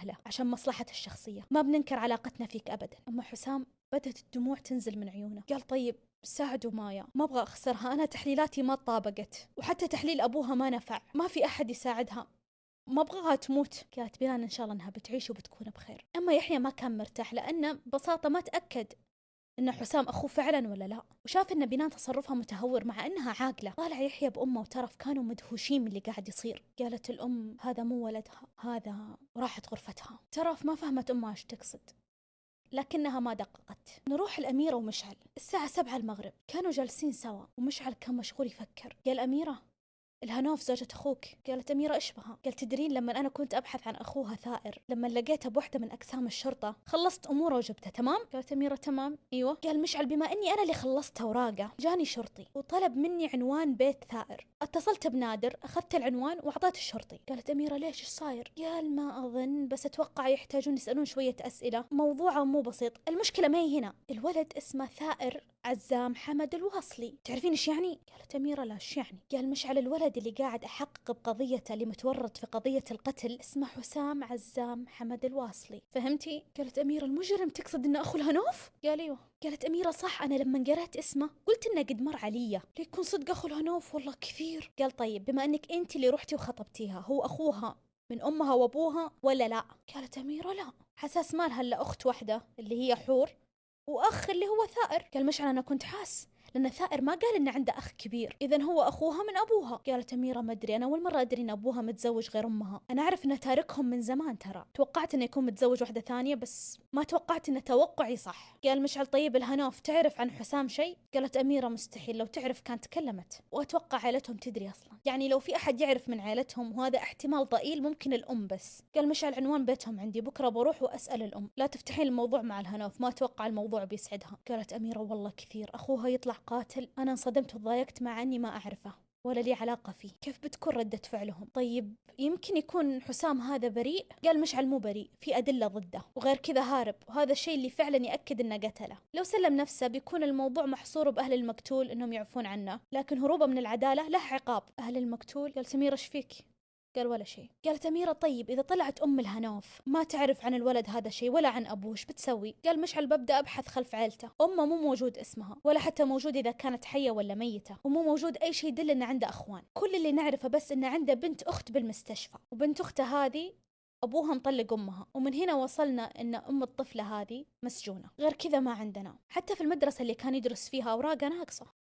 أهله عشان مصلحته الشخصية، ما بننكر علاقتنا فيك أبدا. أما حسام بدت الدموع تنزل من عيونه، قال طيب ساعدوا مايا، ما أبغى أخسرها، أنا تحليلاتي ما طابقت، وحتى تحليل أبوها ما نفع، ما في أحد يساعدها، ما أبغاها تموت. قالت بيلان إن شاء الله إنها بتعيش وبتكون بخير. أما يحيى ما كان مرتاح لأنه ببساطة ما تأكد إن حسام أخوه فعلا ولا لا، وشاف إن بنان تصرفها متهور مع إنها عاقلة. طالع يحيى بأمه وترف كانوا مدهوشين من اللي قاعد يصير. قالت الأم هذا مو ولدها هذا، وراحت غرفتها. ترف ما فهمت أمها إيش تقصد، لكنها ما دققت. نروح الأميرة ومشعل الساعة 7 المغرب، كانوا جالسين سوا ومشعل كان مشغول يفكر. قال أميرة الهنوف زوجة أخوك. قالت أميرة إيش بها؟ قال تدرين لما أنا كنت أبحث عن أخوها ثائر، لما لقيته بوحدة من أقسام الشرطة خلصت أموره وجبته تمام؟ قالت أميرة تمام أيوة. قال مشعل بما أني أنا اللي خلصت أوراقه، جاني شرطي وطلب مني عنوان بيت ثائر، اتصلت بنادر أخذت العنوان وأعطيت الشرطي. قالت أميرة ليش إيش صاير؟ قال ما أظن، بس أتوقع يحتاجون يسألون شوية أسئلة، موضوعه مو بسيط. المشكلة ما هي هنا، الولد اسمه ثائر عزام حمد الواصلي، تعرفين ايش يعني؟ قالت أميرة لا ايش يعني؟ قال مشعل الولد اللي قاعد أحقق بقضيته، اللي متورط في قضية القتل، اسمه حسام عزام حمد الواصلي، فهمتي؟ قالت أميرة المجرم تقصد إنه أخو الهنوف؟ قال ايوه. قالت أميرة صح، أنا لما قرأت اسمه قلت إنه قد مر علي، ليكون صدق أخو الهنوف والله كثير. قال طيب بما أنك أنت اللي رحتي وخطبتيها، هو أخوها من أمها وأبوها ولا لا؟ قالت أميرة لا، حساس مالها إلا أخت واحدة اللي هي حور، وأخ اللي هو ثائر. قال مشعل أنا كنت حاس، لأن ثائر ما قال إن عنده أخ كبير، إذن هو أخوها من أبوها. قالت أميرة ما أدري، أنا أول مرة أدري إن أبوها متزوج غير أمها، أنا أعرف إنه تاركهم من زمان، ترى توقعت إنه يكون متزوج واحدة ثانية بس ما توقعت إنه توقعي صح. قال مشعل طيب الهنوف تعرف عن حسام شيء؟ قالت أميرة مستحيل، لو تعرف كانت تكلمت، وأتوقع عائلتهم تدري أصلا، يعني لو في أحد يعرف من عائلتهم وهذا احتمال ضئيل ممكن الأم بس. قال مشعل عنوان بيتهم عندي، بكرة بروح وأسأل الأم، لا تفتحين الموضوع مع الهنوف، ما أتوقع الموضوع بيسعدها. قالت أميرة والله كثير، أخوها يطلع قاتل، أنا انصدمت وتضايقت مع أني ما أعرفه ولا لي علاقة فيه، كيف بتكون ردة فعلهم؟ طيب يمكن يكون حسام هذا بريء. قال مشعل مو بريء، في أدلة ضده، وغير كذا هارب، وهذا الشيء اللي فعلا يأكد أنه قتله. لو سلم نفسه بيكون الموضوع محصور بأهل المقتول أنهم يعفون عنه، لكن هروبه من العدالة له عقاب. أهل المقتول؟ قال سميرة ايش فيك؟ قال ولا شيء. قالت أميرة طيب إذا طلعت أم الهنوف ما تعرف عن الولد هذا شيء ولا عن أبوه ايش بتسوي؟ قال مشعل ببدأ أبحث خلف عيلته، أمه مو موجود اسمها، ولا حتى موجود إذا كانت حية ولا ميتة، ومو موجود أي شيء يدل إنه عنده أخوان، كل اللي نعرفه بس إنه عنده بنت أخت بالمستشفى، وبنت أخته هذه أبوها مطلق أمها، ومن هنا وصلنا إن أم الطفلة هذه مسجونة، غير كذا ما عندنا، حتى في المدرسة اللي كان يدرس فيها أوراقه ناقصة.